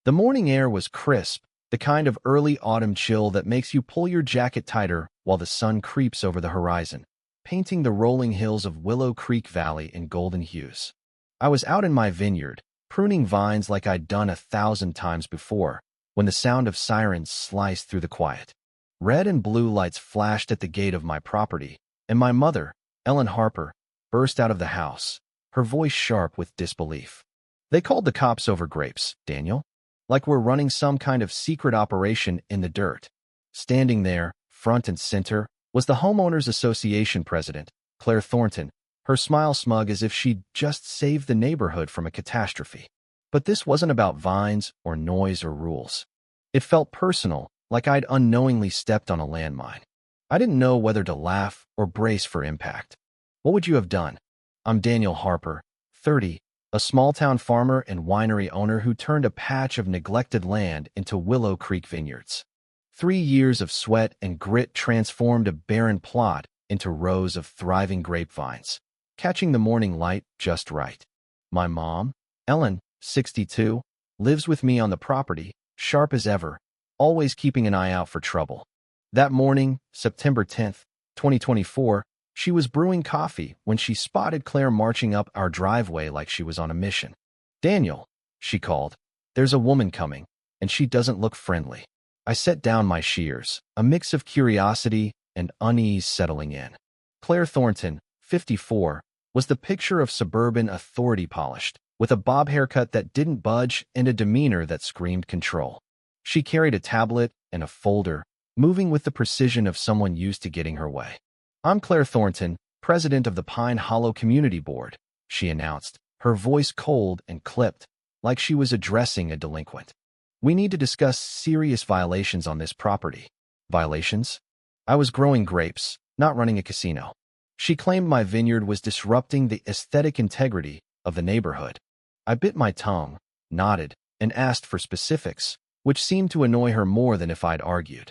The morning air was crisp, the kind of early autumn chill that makes you pull your jacket tighter while the sun creeps over the horizon, painting the rolling hills of Willow Creek Valley in golden hues. I was out in my vineyard, pruning vines like I'd done 1,000 times before, when the sound of sirens sliced through the quiet. Red and blue lights flashed at the gate of my property, and my mother, Ellen Harper, burst out of the house, her voice sharp with disbelief. "They called the cops over grapes, Daniel. Like we're running some kind of secret operation in the dirt." Standing there, front and center, was the Homeowners Association president, Claire Thornton, her smile smug as if she'd just saved the neighborhood from a catastrophe. But this wasn't about vines or noise or rules. It felt personal, like I'd unknowingly stepped on a landmine. I didn't know whether to laugh or brace for impact. "What would you have done?" "I'm Daniel Harper, 30, a small-town farmer and winery owner who turned a patch of neglected land into Willow Creek vineyards. 3 years of sweat and grit transformed a barren plot into rows of thriving grapevines, catching the morning light just right. My mom, Ellen, 62, lives with me on the property, sharp as ever, always keeping an eye out for trouble. That morning, September 10th, 2024, she was brewing coffee when she spotted Claire marching up our driveway like she was on a mission. "Daniel," she called, "there's a woman coming, and she doesn't look friendly." I set down my shears, a mix of curiosity and unease settling in. Claire Thornton, 54, was the picture of suburban authority polished, with a bob haircut that didn't budge and a demeanor that screamed control. She carried a tablet and a folder, moving with the precision of someone used to getting her way. "I'm Claire Thornton, president of the Pine Hollow Community Board," she announced, her voice cold and clipped, like she was addressing a delinquent. "We need to discuss serious violations on this property." Violations? I was growing grapes, not running a casino. She claimed my vineyard was disrupting the aesthetic integrity of the neighborhood. I bit my tongue, nodded, and asked for specifics, which seemed to annoy her more than if I'd argued.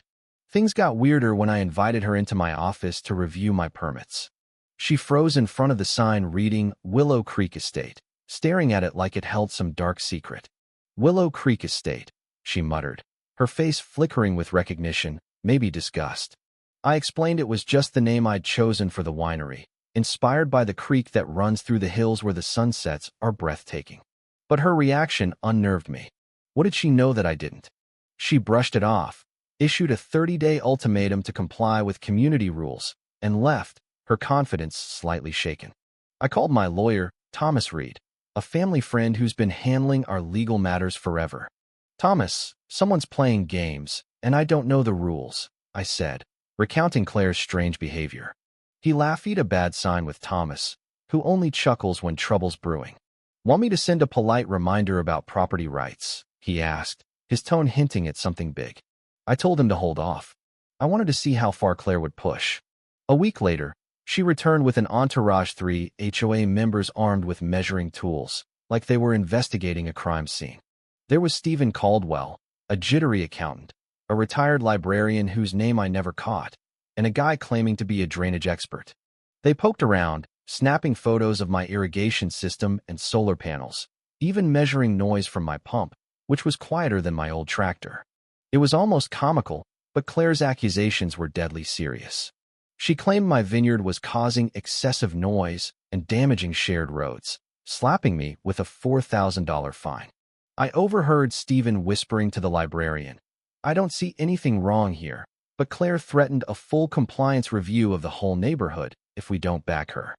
Things got weirder when I invited her into my office to review my permits. She froze in front of the sign reading Willow Creek Estate, staring at it like it held some dark secret. "Willow Creek Estate," she muttered, her face flickering with recognition, maybe disgust. I explained it was just the name I'd chosen for the winery, inspired by the creek that runs through the hills where the sunsets are breathtaking. But her reaction unnerved me. What did she know that I didn't? She brushed it off, issued a 30-day ultimatum to comply with community rules, and left, her confidence slightly shaken. I called my lawyer, Thomas Reed, a family friend who's been handling our legal matters forever. "Thomas, someone's playing games, and I don't know the rules," I said, recounting Claire's strange behavior. He laughed. "A bad sign with Thomas, who only chuckles when trouble's brewing." "Want me to send a polite reminder about property rights?" he asked, his tone hinting at something big. I told him to hold off. I wanted to see how far Claire would push. A week later, she returned with an entourage, 3 HOA members armed with measuring tools, like they were investigating a crime scene. There was Stephen Caldwell, a jittery accountant, a retired librarian whose name I never caught, and a guy claiming to be a drainage expert. They poked around, snapping photos of my irrigation system and solar panels, even measuring noise from my pump, which was quieter than my old tractor. It was almost comical, but Claire's accusations were deadly serious. She claimed my vineyard was causing excessive noise and damaging shared roads, slapping me with a $4,000 fine. I overheard Stephen whispering to the librarian, "I don't see anything wrong here," but Claire threatened a full compliance review of the whole neighborhood if we don't back her.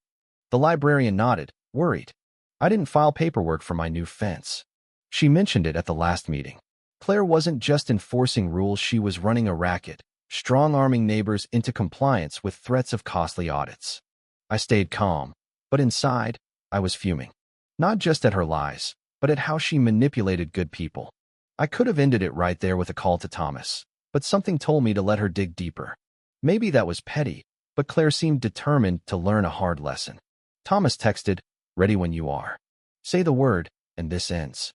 The librarian nodded, worried. I didn't file paperwork for my new fence. She mentioned it at the last meeting. Claire wasn't just enforcing rules, she was running a racket, strong-arming neighbors into compliance with threats of costly audits. I stayed calm, but inside, I was fuming. Not just at her lies, but at how she manipulated good people. I could have ended it right there with a call to Thomas, but something told me to let her dig deeper. Maybe that was petty, but Claire seemed determined to learn a hard lesson. Thomas texted, "Ready when you are. Say the word, and this ends."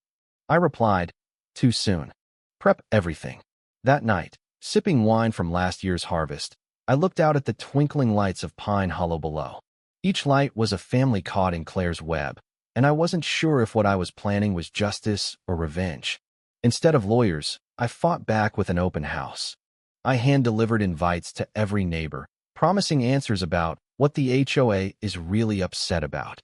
I replied, "Too soon. Prep everything." That night, sipping wine from last year's harvest, I looked out at the twinkling lights of Pine Hollow below. Each light was a family caught in Claire's web, and I wasn't sure if what I was planning was justice or revenge. Instead of lawyers, I fought back with an open house. I hand-delivered invites to every neighbor, promising answers about what the HOA is really upset about.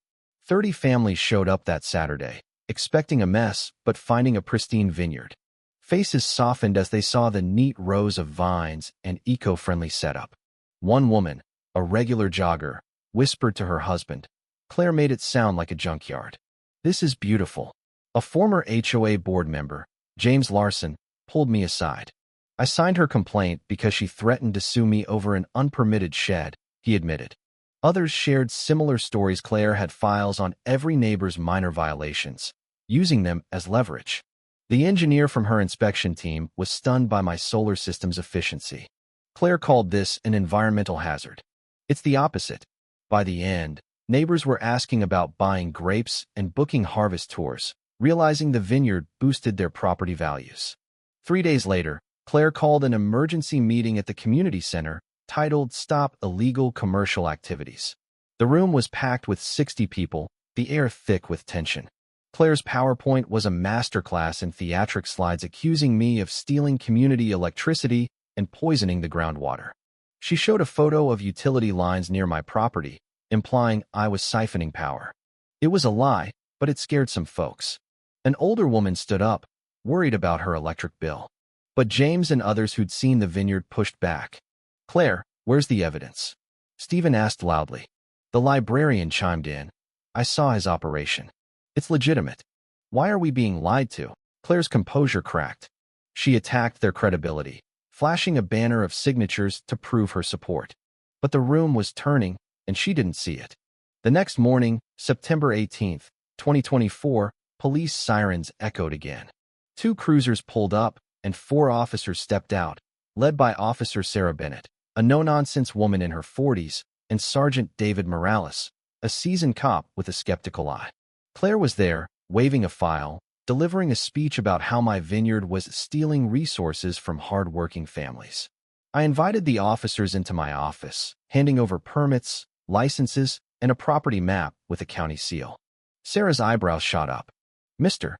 30 families showed up that Saturday, expecting a mess but finding a pristine vineyard. Faces softened as they saw the neat rows of vines and eco-friendly setup. One woman, a regular jogger, whispered to her husband, "Claire made it sound like a junkyard." "This is beautiful." A former HOA board member, James Larson, pulled me aside. "I signed her complaint because she threatened to sue me over an unpermitted shed," he admitted. Others shared similar stories. Claire had files on every neighbor's minor violations, using them as leverage. The engineer from her inspection team was stunned by my solar system's efficiency. Claire called this an environmental hazard. It's the opposite. By the end, neighbors were asking about buying grapes and booking harvest tours, realizing the vineyard boosted their property values. 3 days later, Claire called an emergency meeting at the community center titled "Stop Illegal Commercial Activities." The room was packed with 60 people, the air thick with tension. Claire's PowerPoint was a masterclass in theatric slides accusing me of stealing community electricity and poisoning the groundwater. She showed a photo of utility lines near my property, implying I was siphoning power. It was a lie, but it scared some folks. An older woman stood up, worried about her electric bill. But James and others who'd seen the vineyard pushed back. "Claire, where's the evidence?" Stephen asked loudly. The librarian chimed in. "I saw his operation. It's legitimate. Why are we being lied to?" Claire's composure cracked. She attacked their credibility, flashing a banner of signatures to prove her support. But the room was turning, and she didn't see it. The next morning, September 18th, 2024, police sirens echoed again. 2 cruisers pulled up, and 4 officers stepped out, led by Officer Sarah Bennett, a no-nonsense woman in her 40s, and Sergeant David Morales, a seasoned cop with a skeptical eye. Claire was there, waving a file, delivering a speech about how my vineyard was stealing resources from hard-working families. I invited the officers into my office, handing over permits, licenses, and a property map with a county seal. Sarah's eyebrows shot up. "Mr.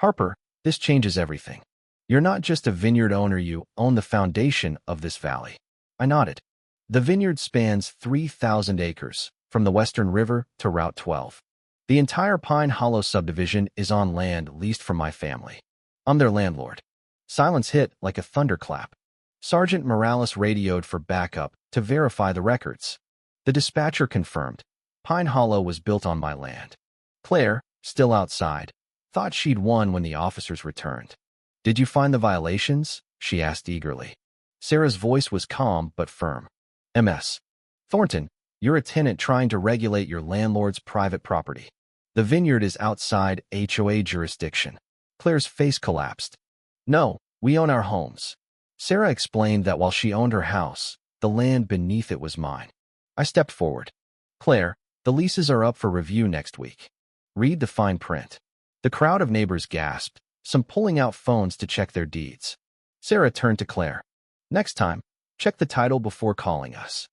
Harper, this changes everything. You're not just a vineyard owner, you own the foundation of this valley." I nodded. The vineyard spans 3,000 acres, from the Western River to Route 12. The entire Pine Hollow subdivision is on land leased from my family. I'm their landlord. Silence hit like a thunderclap. Sergeant Morales radioed for backup to verify the records. The dispatcher confirmed. Pine Hollow was built on my land. Claire, still outside, thought she'd won when the officers returned. "Did you find the violations?" she asked eagerly. Sarah's voice was calm but firm. "Ms. Thornton, you're a tenant trying to regulate your landlord's private property. The vineyard is outside HOA jurisdiction." Claire's face collapsed. "No, we own our homes." Sarah explained that while she owned her house, the land beneath it was mine. I stepped forward. "Claire, the leases are up for review next week. Read the fine print." The crowd of neighbors gasped, some pulling out phones to check their deeds. Sarah turned to Claire. "Next time, check the title before calling us."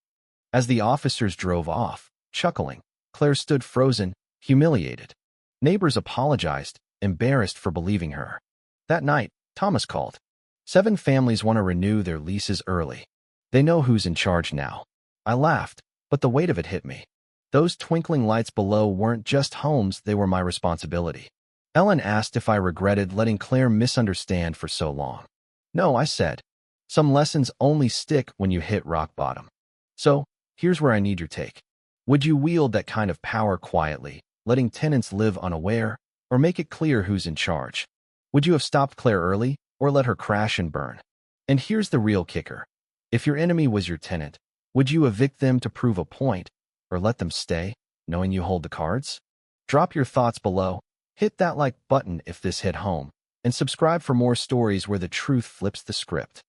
As the officers drove off, chuckling, Claire stood frozen, humiliated. Neighbors apologized, embarrassed for believing her. That night, Thomas called. 7 families want to renew their leases early. They know who's in charge now. I laughed, but the weight of it hit me. Those twinkling lights below weren't just homes, they were my responsibility. Ellen asked if I regretted letting Claire misunderstand for so long. "No," I said. "Some lessons only stick when you hit rock bottom." So, here's where I need your take. Would you wield that kind of power quietly, letting tenants live unaware, or make it clear who's in charge? Would you have stopped Claire early, or let her crash and burn? And here's the real kicker. If your enemy was your tenant, would you evict them to prove a point, or let them stay, knowing you hold the cards? Drop your thoughts below, hit that like button if this hit home, and subscribe for more stories where the truth flips the script.